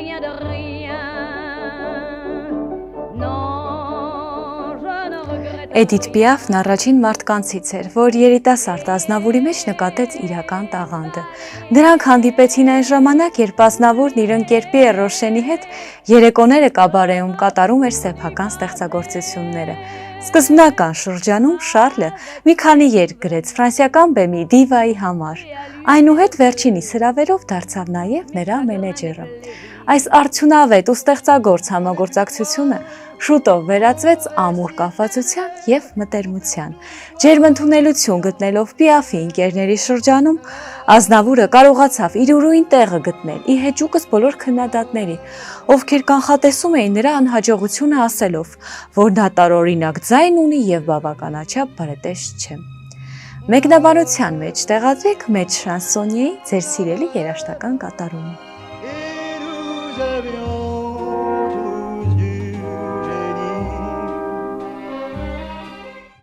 rien de rien. Non, je ne regrette Էդիթ Պիաֆն առաջին մարդկանցից էր, որ երիտասարդ Ազնավուրի մեջ նկատեց իրական տաղանդը։ Նրանք հանդիպեցին այն ժամանակ, երբ Ազնավուրն իր ընկեր Պիեր Ռոշենի հետ երեկոները կաբարեում կատարում էր սեփական ստեղծագործությունները։ Սկզբնական շրջանում Շարլը մի քանի երգ գրեց ֆրանսիական բեմի դիվայի համար։ Այնուհետ վերջինիս հրավերով դարձավ նաև նրա մենեջերը։ Այս արդյունավետ ու ստեղծագործ համագործակցությունը շուտով վերածվեց ամուր կապվածության և մտերմության։ Ջերմընդունելություն գտնելով Պիաֆի ընկերների շրջանում, Ազնավուրը կարողացավ իր ուրույն տեղը գտնել ի հեճուկս բոլոր քննադատների, ովքեր կանխատեսում էին նրա անհաջողությունը ասելով, որ նա տարօրինակ ձայն ունի և բավականաչափ բարետեստ չէ։ Մեկնաբանության մեջ տեղադրեք Մեծ շանսոնիեի ձեր սիրելի երաժշտական կատարումը։